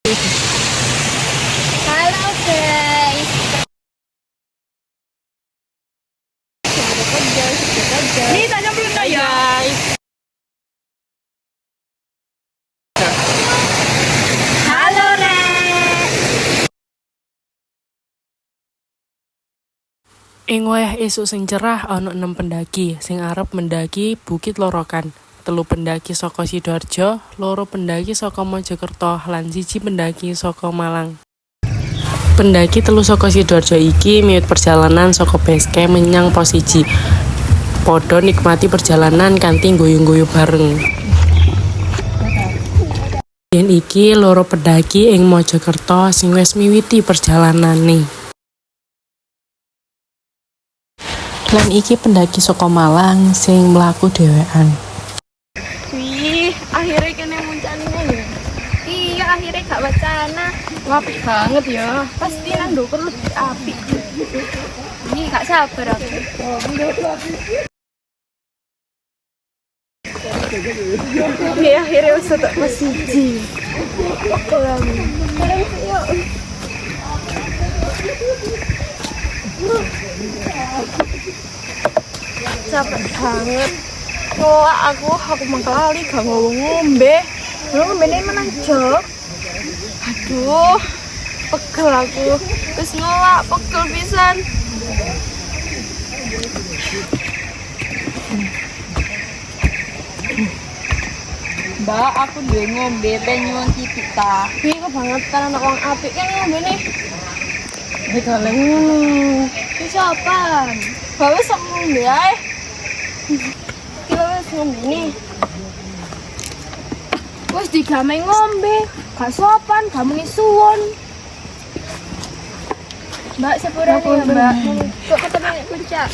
Halo guys. Ini tak nyamperin tak ya? Halo Rek. Ing wayah esuk sing cerah ana 6 pendaki sing arep mendaki Bukit Lorokan. 3 pendaki saka Sidoarjo, 2 pendaki saka Mojokerto, lan 1 pendaki saka Malang. Pendaki 3 saka Sidoarjo iki miwit perjalanan saka base camp menyang pos 1. Padha nikmati perjalanan kanthi guyu-guyu bareng. Yen iki 2 pendaki ing Mojokerto sing wis miwiti perjalanane. Lan iki pendaki saka Malang sing mlaku dhewean. Wih, akhirnya kena muncane ya. Iya, akhirnya gak wacana. Apik banget ya. Pasti nang ndukur lebih apik. Ih, gak sabar aku. Iya, akhirnya wis tetek pos 1. Capek banget. Wah, aku mengkelali gak ngombe. Belum ngombe ini menang jog. Aduh, pegel aku. Terus nolak, pegel pisan. Mbak, aku duwe ngombe penyuwun titik ta. Ih, kebangetan anak wong apik kan ngombe nih. Bekaleng ngono. Ki sopan. Bawa sok ngombe ae. Ki wis ngombe nih. Wis digame ngombe. Gak sopan, gak muni suwun. Mbak sepurane ya, Mbak. Kok ketemu nek puncak.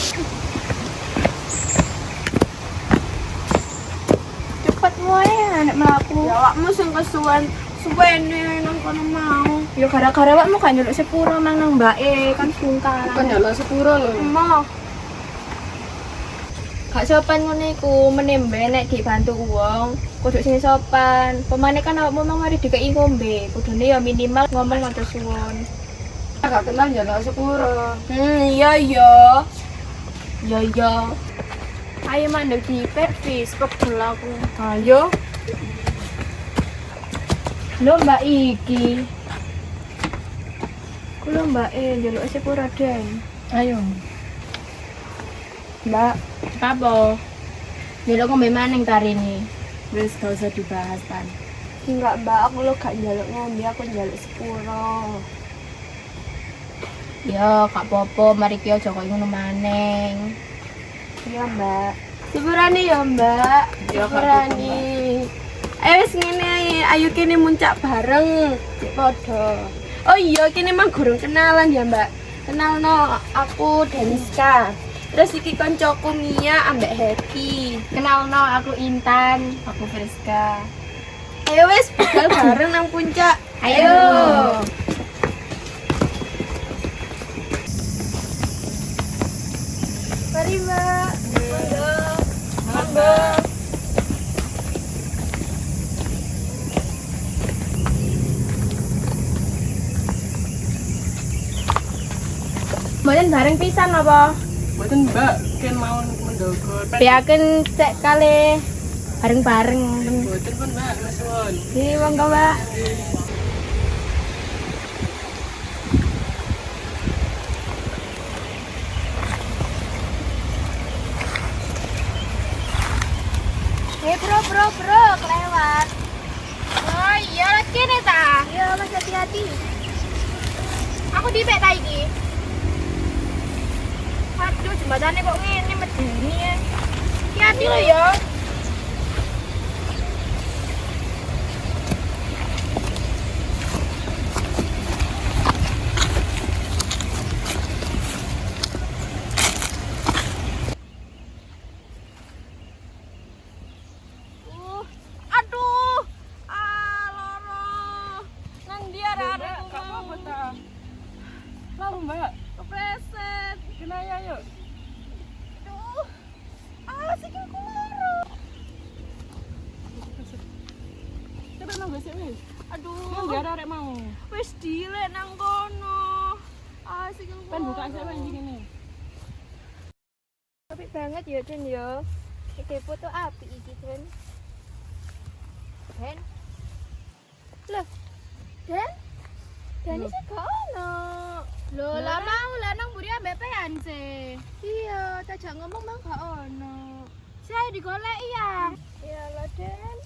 Cepet wae nek mlaku. Ya awakmu sing kesuwen. Suwene nang kono mau. Ya gara-gara awakmu gak nyeluk sepuro nang mbake kan sungkan. Kan nyala sepuro lho. Emoh. Gak sopan ngono iku, menembe nek dibantu wong, kudu sing sopan. Pemane kan awakmu mau mari dikeki ngombe, kudune ya minimal ngomong matur suwun. Gak kenal nyala sepuro. Iya iya. Iya iya. Ayo mandek di pepis, pegel aku. Ayo. Lho Mbak iki. Kulo Mbak njaluk sepura den. Ayo. Mbak, Apa? njaluk ngombe maning tarini. Wis gak usah dibahas tan. Enggak Mbak, aku lo gak njaluk ngombe, aku njaluk sepuro. Ya, gak apa-apa, mari ki aja koyo ngono maneng. Iya Mbak. Sepurane ya Mbak. Ya, Sepurane. Ayo wis ngene ae, ayo kene muncak bareng. Cek padha. Oh iya, kene mah gurung kenalan ya Mbak. Kenalno aku Deniska. Terus iki koncoku Mia ambek Happy. Kenalno aku Intan, aku Friska. Ayo wis budal bareng nang puncak. Ayo. Mari Mbak. Monggo. Monggo. Mboten bareng pisan apa? Mboten Mbak, ken mau mendogo. Biaken cek kali bareng-bareng. Mboten pun Mbak, nuwun. Iki monggo Mbak. Bro, kelewat. Oh iya, lagi nih ta? Iya, mas hati-hati. Aku dipek ta iki. Aduh, jembatannya kok ngene medeni ya. Hati-hati lo ya. Aduh. Loro. Nang dia arek Apa ta? Lalu Mbak, kepleset. kenaya yuk. Aduh. Sikilku loro. Kita nang wis wis. Aduh. Nang ada arek mau. Wis dilek nang kono. Asik aku. Pen buka sik pen iki. Apik banget ya, Den ya. Iki foto api iki, Den. Den. Loh. Den? Den iki gak ono. Loh, lah mau lah nang mburi ambepean sih. Iya, tajak ngomong mang gak ono. Saya digoleki ya. Iya lah, Den.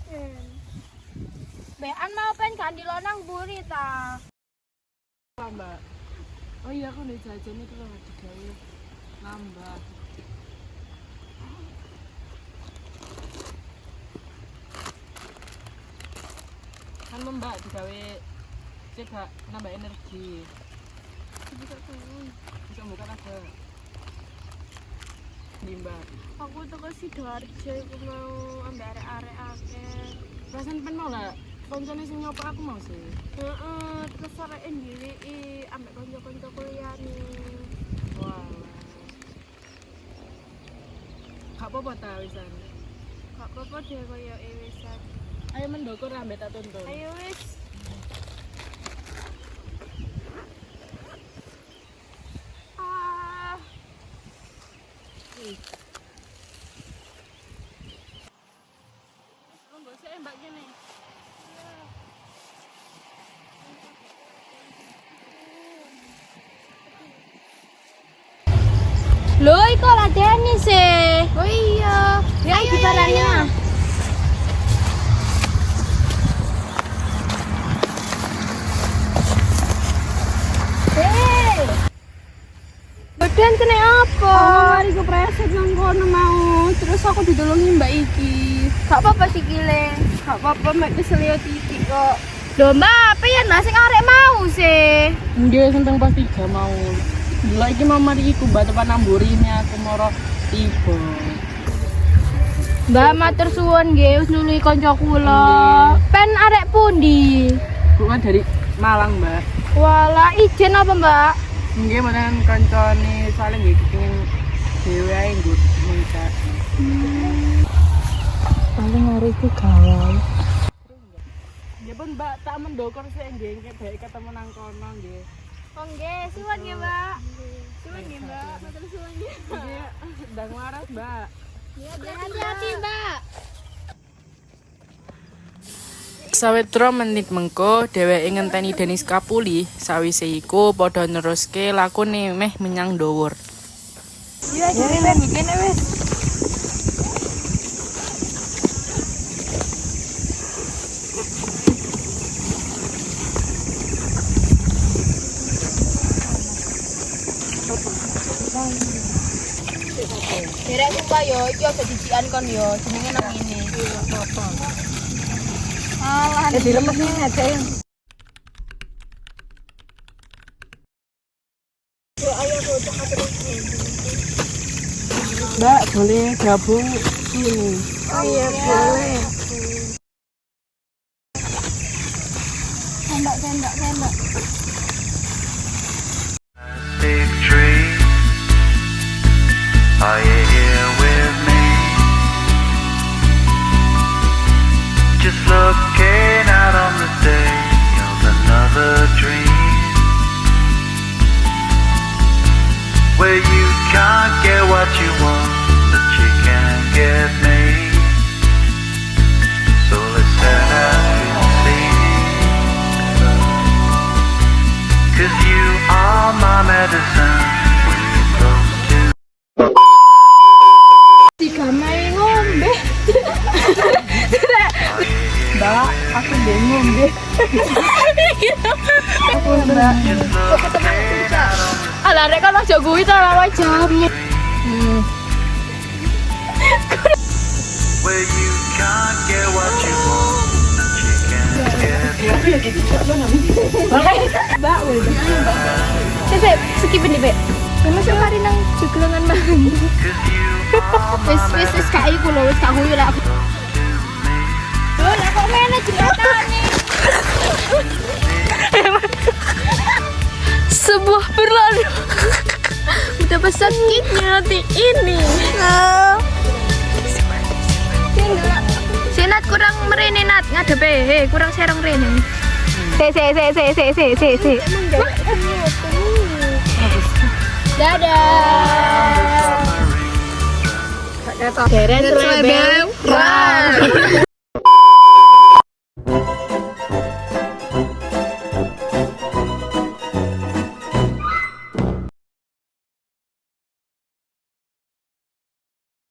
Bean mau pen kan dilonang mburi ta. Mbak. Oh iya aku udah jajan itu loh digawe nambah. Kan Mbak digawe coba nambah energi. Bisa buka aja. Nih Mbak. Aku teko Sidoarjo iku mau ambek arek-arek akeh. Perasaan pen mau lah. Koncone sing nyopo aku mau sih. Heeh, terus areke ndiri ambek kanca-kanca kuliahane. Wah. Gak apa-apa ta wisan. Gak apa-apa deh koyo wisan. Ayo mendokur ambek tak tuntun. Ayo wis. Ah, Monggo sik Mbak kene. lho iku lah Denis e. Oh iya. Ya iki barangnya. Badan kena apa? Mari ku preset nang kono mau. Terus aku ditolongi Mbak iki. Gak apa-apa sih Kile. Gak apa-apa mek keselio titik kok. Lho Mbak, apa ya nasi arek mau sih? Nggih senteng pas 3 mau. Delok iki mau mari iku Mbak tepan namburine aku moro tiba. Mbak matur suwun nggih wis nuli kanca kula. Pen arek pundi? Bukan dari Malang, Mbak. Walah, ijen apa, Mbak? Nggih mboten kancane saling nggih kepengin dhewe ae nggo muncak. Paling hari itu galau. Ya pun Mbak tak mendokor sik nggih baik ketemu nang kono nggih. Oh nggih, suwun nggih, Mbak. Suwun nggih, Mbak. Matur suwun nggih. Nggih ndang waras, Mbak. Hati-hati, Mbak. Sawetara menit mengko dheweke ngenteni Denis Kapuli, sawise iku padha neruske lakune meh menyang dhuwur. Ya jadi begini wis. Derek sumpah yo, iki aja dijikan kon yo, jenenge nang ngene. Alah, Ya diremesnya aja yang. Mbak, boleh gabung sini. Oh iya boleh. Tembak. Big tree, are you here with me? Just looking out on the day of another dream, where you can't get what you want, but you can get me. So let's set out to see, 'cause you are my medicine when you're close to. Tiga mai ngombe. Mbak, aku bingung deh. Aku Mbak. Alah rek kan aja kuwi ta lawan jamu. Where you can't get what you want, but you can get Mbak, Sip, skip ini, Bek. Masuk mari nang jegelengan mangan. 'cause you are my Wis gak iku lho, wis gak guyu lek aku. Lho, lah kok mene jembatan sebuah berlalu betapa sakitnya hati ini. Sinat kurang merene nat ngadepe, kurang serong rene. Si. Dadah. Deret Rebel.